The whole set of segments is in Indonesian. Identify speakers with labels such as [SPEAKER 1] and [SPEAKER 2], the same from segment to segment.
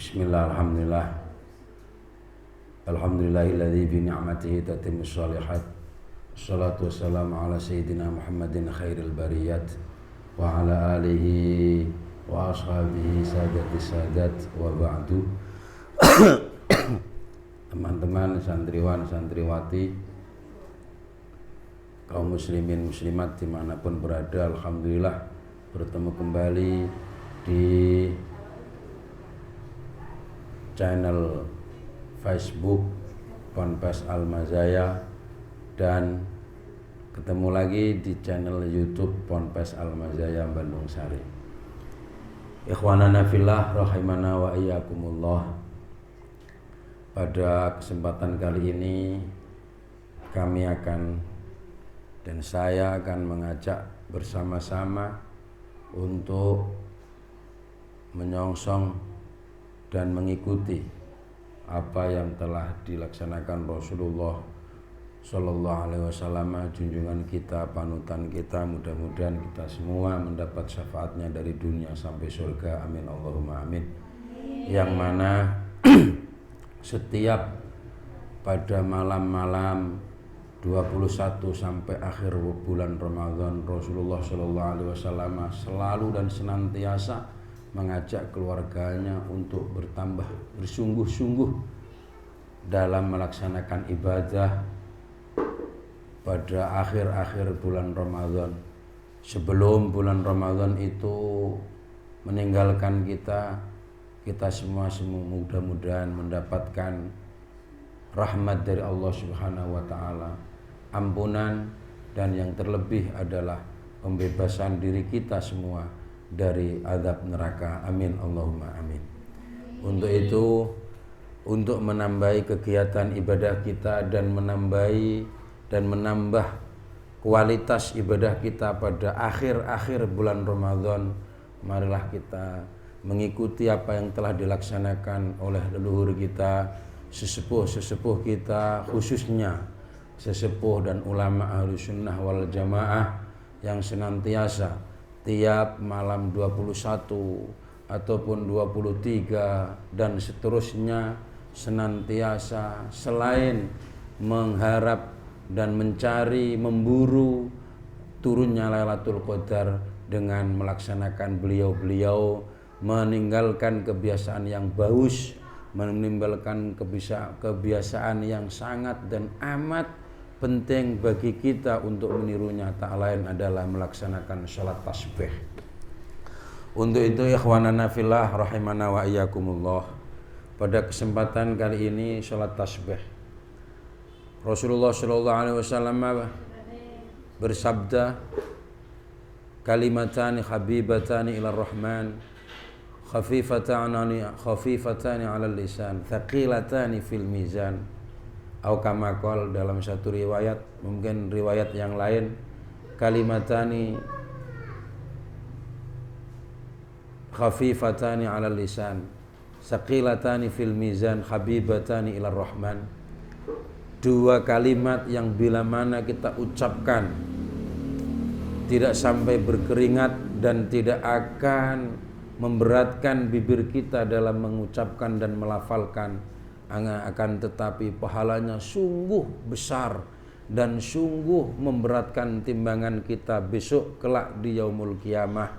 [SPEAKER 1] Bismillah, alhamdulillah. Alhamdulillahilladzi bi ni'matihi tatimmus shalihat. Wassalatu wassalamu ala sayyidina Muhammadin khairil bariyat wa ala alihi wa ashabihi sadati sadat wa ba'du. Teman-teman santriwan santriwati, kaum muslimin muslimat dimanapun berada, alhamdulillah bertemu kembali di channel Facebook Ponpes Al-Mazaya dan ketemu lagi di channel YouTube Ponpes Al-Mazaya Bandung Sari. Ikhwanana fillah rahimana wa iyyakumullah. Pada kesempatan kali ini kami akan dan saya akan mengajak bersama-sama untuk menyongsong dan mengikuti apa yang telah dilaksanakan Rasulullah Sallallahu Alaihi Wasallam, junjungan kita, panutan kita. Mudah-mudahan kita semua mendapat syafaatnya dari dunia sampai surga. Amin Allahumma amin. Yang mana setiap pada malam-malam 21 sampai akhir bulan Ramadan, Rasulullah Sallallahu Alaihi Wasallam selalu dan senantiasa mengajak keluarganya untuk bertambah bersungguh-sungguh dalam melaksanakan ibadah pada akhir-akhir bulan Ramadan. Sebelum bulan Ramadan itu meninggalkan kita semua mudah-mudahan mendapatkan rahmat dari Allah Subhanahu wa taala, ampunan, dan yang terlebih adalah pembebasan diri kita semua dari azab neraka. Amin Allahumma amin. Untuk itu, untuk menambah kegiatan ibadah kita dan menambah kualitas ibadah kita pada akhir-akhir bulan Ramadan, marilah kita mengikuti apa yang telah dilaksanakan oleh leluhur kita, sesepuh-sesepuh kita, khususnya sesepuh dan ulama ahlu sunnah wal jamaah yang senantiasa tiap malam 21 ataupun 23 dan seterusnya senantiasa selain mengharap dan mencari, memburu turunnya Lailatul Qadar dengan melaksanakan beliau-beliau meninggalkan kebiasaan yang bagus, meninggalkan kebiasaan yang sangat dan amat penting bagi kita untuk menirunya, tak lain adalah melaksanakan sholat tasbih. Untuk itu ikhwanana fillah rahimana wa iyyakumullah, pada kesempatan kali ini sholat tasbih, Rasulullah sallallahu alaihi wasallam bersabda, kalimatani habibatani ila rahman khafifatani ala lisan thaqilatani fil mizan. Au kama qol, dalam satu riwayat, mungkin riwayat yang lain, kalimatani khafifatani ala lisan saqilatani fil mizan habibatani ila rahman. Dua kalimat yang bila mana kita ucapkan tidak sampai berkeringat dan tidak akan memberatkan bibir kita dalam mengucapkan dan melafalkan, akan tetapi pahalanya sungguh besar dan sungguh memberatkan timbangan kita besok kelak di yaumul kiamah,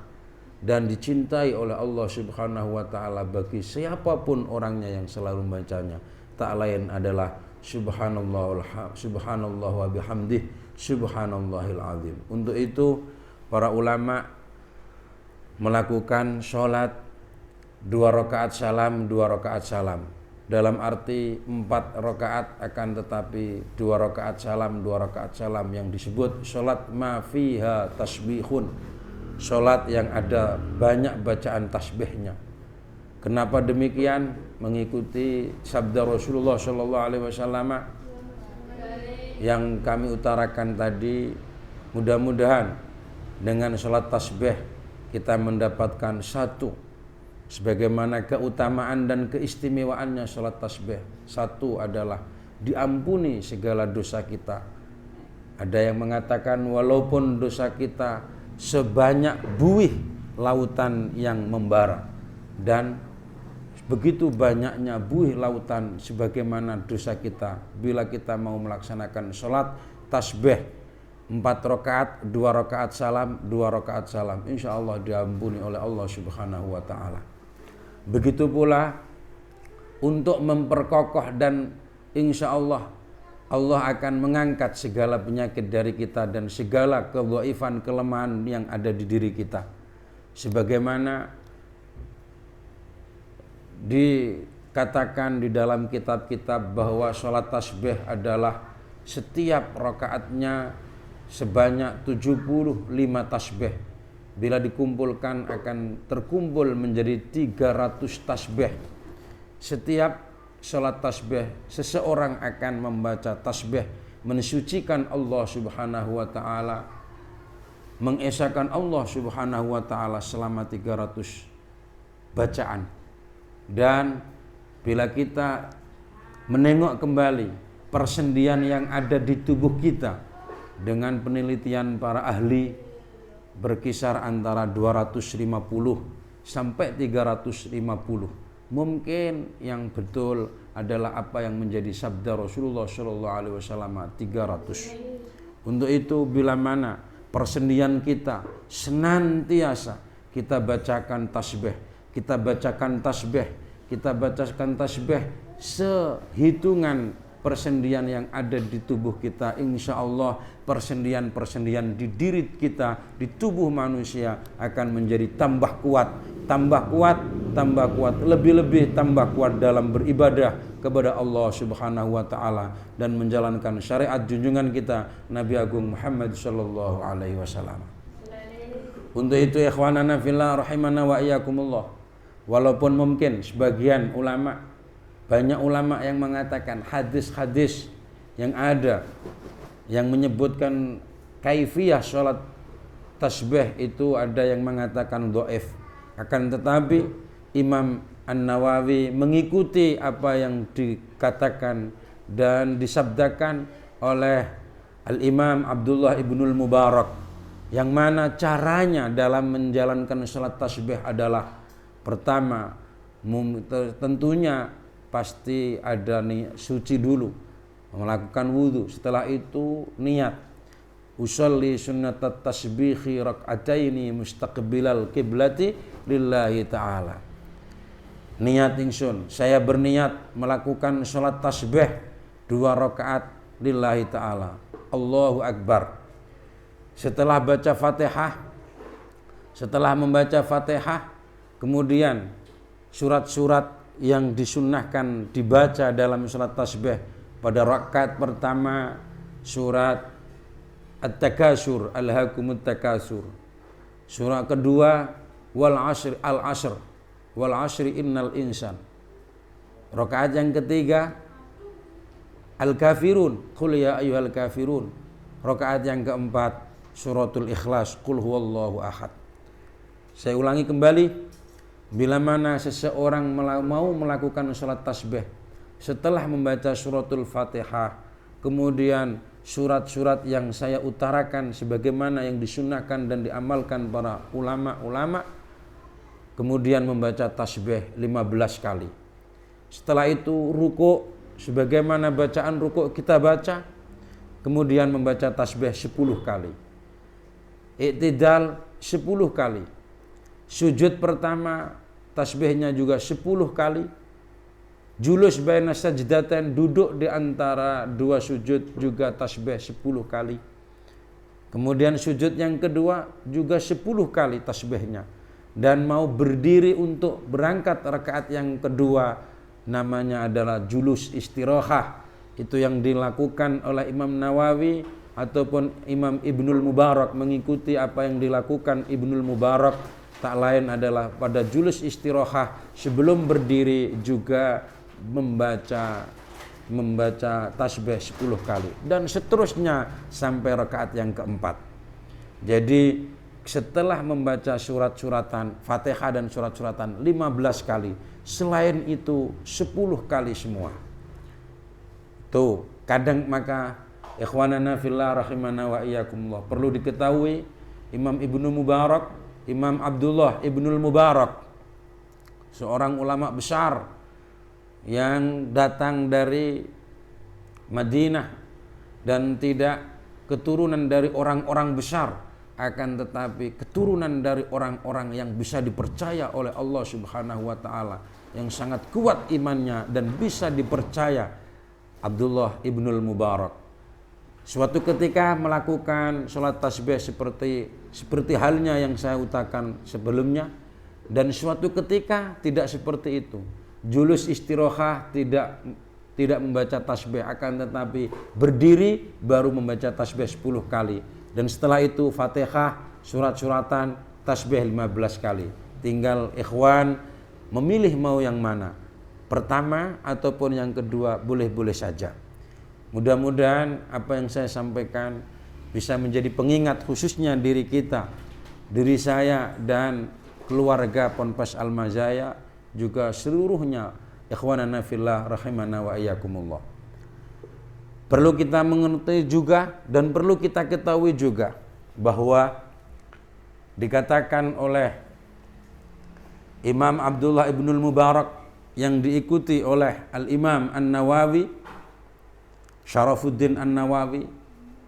[SPEAKER 1] dan dicintai oleh Allah Subhanahu wa taala bagi siapapun orangnya yang selalu membacanya, tak lain adalah subhanallah wa bihamdih subhanallahil azim. Untuk itu para ulama melakukan sholat 2 rakaat salam, 2 rakaat salam, dalam arti 4 rakaat akan tetapi 2 rakaat salam, 2 rakaat salam, yang disebut sholat ma fiha tasbihun, sholat yang ada banyak bacaan tasbihnya. Kenapa demikian? Mengikuti sabda Rasulullah Sallallahu Alaihi Wasallam yang kami utarakan tadi. Mudah-mudahan dengan sholat tasbih kita mendapatkan satu, sebagaimana keutamaan dan keistimewaannya sholat tasbih. Satu adalah diampuni segala dosa kita. Ada yang mengatakan walaupun dosa kita sebanyak buih lautan yang membara, dan begitu banyaknya buih lautan sebagaimana dosa kita bila kita mau melaksanakan sholat tasbih 4 rakaat, 2 rakaat salam, 2 rakaat salam, insya Allah diampuni oleh Allah Subhanahu wa ta'ala. Begitu pula untuk memperkokoh dan insya Allah Allah akan mengangkat segala penyakit dari kita dan segala kedhaifan, kelemahan yang ada di diri kita. Sebagaimana dikatakan di dalam kitab-kitab bahwa sholat tasbih adalah setiap rakaatnya sebanyak 75 tasbih. Bila dikumpulkan akan terkumpul menjadi 300 tasbih. Setiap sholat tasbih seseorang akan membaca tasbih mensucikan Allah Subhanahu wa ta'ala, mengesahkan Allah Subhanahu wa ta'ala selama 300 bacaan. Dan bila kita menengok kembali persendian yang ada di tubuh kita dengan penelitian para ahli berkisar antara 250 sampai 350. Mungkin yang betul adalah apa yang menjadi sabda Rasulullah SAW 300. Untuk itu bila mana persendian kita senantiasa kita bacakan tasbih, kita bacakan tasbih sehitungan persendian yang ada di tubuh kita, insya Allah persendian-persendian di diri kita, di tubuh manusia akan menjadi tambah kuat, lebih-lebih tambah kuat dalam beribadah kepada Allah Subhanahu wa ta'ala dan menjalankan syariat junjungan kita Nabi Agung Muhammad sallallahu alaihi wasallam. Untuk itu ikhwanana fillah rahimana wa iyyakumullah, walaupun mungkin sebagian ulama, banyak ulama yang mengatakan hadis-hadis yang ada yang menyebutkan kaifiyah sholat tasbih itu ada yang mengatakan dhaif. Akan tetapi Imam An-Nawawi mengikuti apa yang dikatakan dan disabdakan oleh Al-Imam Abdullah Ibnul Mubarak, yang mana caranya dalam menjalankan sholat tasbih adalah pertama tentunya pasti ada suci dulu, melakukan wudhu. Setelah itu niat usolli sunnatat tasbihi rak'ataini mustaqbilal kiblati lillahi ta'ala. Niat ingsun, saya berniat melakukan sholat tasbih 2 rakaat lillahi ta'ala. Allahu Akbar. Setelah baca Fatihah, setelah membaca Fatihah, kemudian surat-surat yang disunnahkan dibaca dalam sholat tasbih pada rakaat pertama surat At-Takasur, Alhaakumut Takasur. Surat kedua wal asr wal asri innal insan. Rakaat yang ketiga Al-Kafirun, qul ya ayyuhal kafirun. Rakaat yang keempat suratul Ikhlas, qul huwallahu ahad. Saya ulangi kembali. Bila mana seseorang mau melakukan sholat tasbih setelah membaca suratul Fatihah, kemudian surat-surat yang saya utarakan sebagaimana yang disunnahkan dan diamalkan para ulama-ulama, kemudian membaca tasbih 15 kali. Setelah itu ruku' sebagaimana bacaan ruku' kita baca, kemudian membaca tasbih 10 kali. I'tidal 10 kali. Sujud pertama tasbihnya juga 10 kali. Julus baina sajdatain, duduk di antara 2 sujud juga tasbih 10 kali. Kemudian sujud yang kedua juga 10 kali tasbihnya. Dan mau berdiri untuk berangkat rakaat yang kedua, namanya adalah julus istirahah. Itu yang dilakukan oleh Imam Nawawi ataupun Imam Ibnul Mubarak, mengikuti apa yang dilakukan Ibnul Mubarak. Tak lain adalah pada julus istirahah sebelum berdiri juga membaca tasbih 10 kali dan seterusnya sampai rakaat yang keempat. Jadi setelah membaca surat-suratan Fatihah dan surat-suratan 15 kali, selain itu 10 kali semua. Tuh, kadang maka ikhwanana fillah rahimana wa iyyakumullah, perlu diketahui Imam Ibnu Mubarak, Imam Abdullah Ibnul Mubarak seorang ulama besar yang datang dari Madinah dan tidak keturunan dari orang-orang besar, akan tetapi keturunan dari orang-orang yang bisa dipercaya oleh Allah Subhanahu wa taala, yang sangat kuat imannya dan bisa dipercaya, Abdullah ibnul Mubarak. Suatu ketika melakukan sholat tasbih seperti halnya yang saya utarakan sebelumnya, dan suatu ketika tidak seperti itu. Julus istirahah, tidak membaca tasbih, akan tetapi berdiri baru membaca tasbih 10 kali. Dan setelah itu Fatihah, surat-suratan, tasbih 15 kali. Tinggal ikhwan memilih mau yang mana, pertama ataupun yang kedua, boleh-boleh saja. Mudah-mudahan apa yang saya sampaikan bisa menjadi pengingat khususnya diri kita, diri saya dan keluarga Ponpes Al-Mazaya, juga seluruhnya ikhwanana fillah rahimana wa iyyakumullah. Perlu kita mengerti juga dan perlu kita ketahui juga bahwa dikatakan oleh Imam Abdullah ibnul Mubarak yang diikuti oleh Al-Imam An-Nawawi, Syarafuddin An-Nawawi,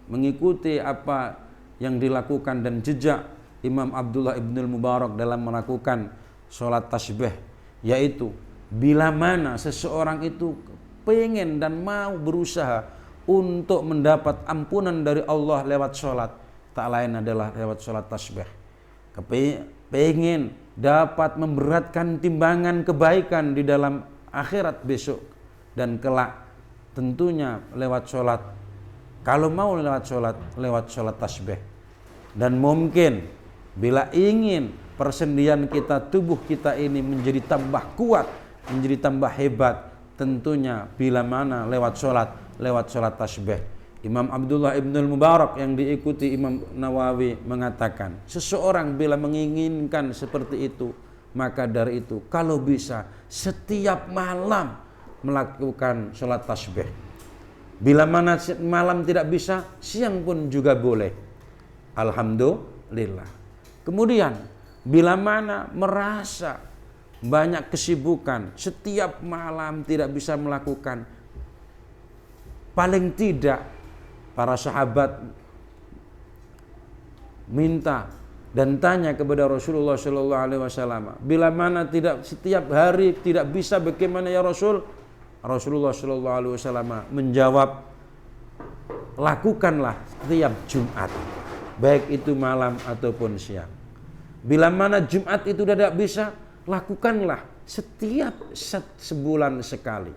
[SPEAKER 1] mengikuti apa yang dilakukan dan jejak Imam Abdullah ibnul Mubarak dalam melakukan sholat tasbih, yaitu bila mana seseorang itu pengen dan mau berusaha untuk mendapat ampunan dari Allah lewat sholat, tak lain adalah lewat sholat tasbih. Pengen dapat memberatkan timbangan kebaikan di dalam akhirat besok dan kelak, tentunya lewat sholat. Kalau mau lewat sholat tasbih. Dan mungkin bila ingin persendian kita, tubuh kita ini menjadi tambah kuat, menjadi tambah hebat, tentunya bila mana lewat sholat tasbih. Imam Abdullah ibnul Mubarak yang diikuti Imam Nawawi mengatakan, seseorang bila menginginkan seperti itu, maka dari itu kalau bisa setiap malam melakukan sholat tasbih. Bila mana malam tidak bisa, siang pun juga boleh. Alhamdulillah. Kemudian bila mana merasa banyak kesibukan, setiap malam tidak bisa melakukan, paling tidak para sahabat minta dan tanya kepada Rasulullah Shallallahu Alaihi Wasallam, bila mana tidak setiap hari tidak bisa, bagaimana ya Rasul? Rasulullah Shallallahu Alaihi Wasallam menjawab, lakukanlah setiap Jumat, baik itu malam ataupun siang. Bila mana Jumat itu tidak bisa, lakukanlah setiap sebulan sekali.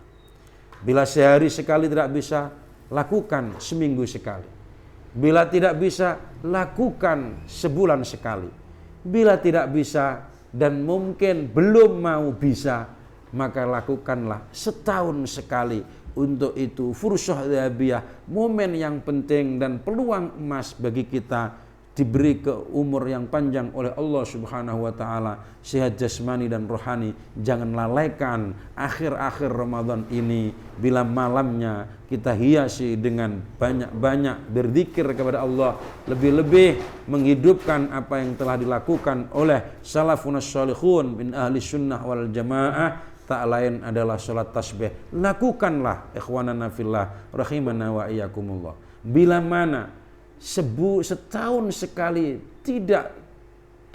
[SPEAKER 1] Bila sehari sekali tidak bisa, lakukan seminggu sekali. Bila tidak bisa, lakukan sebulan sekali. Bila tidak bisa dan mungkin belum mau bisa, maka lakukanlah setahun sekali. Untuk itu fursah dhahabiyah, momen yang penting dan peluang emas bagi kita, diberi ke umur yang panjang oleh Allah Subhanahu wa taala, sehat jasmani dan rohani. Jangan lalaikan akhir-akhir Ramadan ini, bila malamnya kita hiasi dengan banyak-banyak berzikir kepada Allah, lebih-lebih menghidupkan apa yang telah dilakukan oleh salafun shalihun min ahli sunnah wal jamaah, tak lain adalah salat tasbih. Lakukanlah ikhwanana fillah rahimana wa iyyakumullah. Bila mana setahun sekali tidak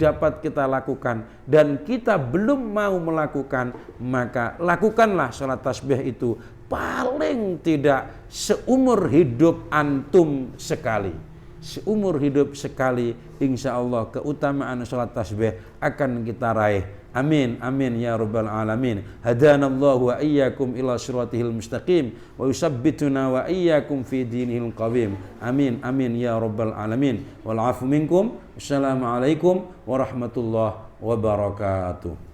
[SPEAKER 1] dapat kita lakukan dan kita belum mau melakukan, maka lakukanlah salat tasbih itu paling tidak seumur hidup antum sekali. Seumur hidup sekali, insya Allah keutamaan salat tasbih akan kita raih. Amin, amin ya rabbal alamin. Hadanallahu wa iyyakum ila siratil mustaqim wa yusabbituna wa iyyakum fi dinihil qawim. Amin, amin ya rabbal alamin. Wal afu minkum. Wassalamualaikum warahmatullahi wabarakatuh.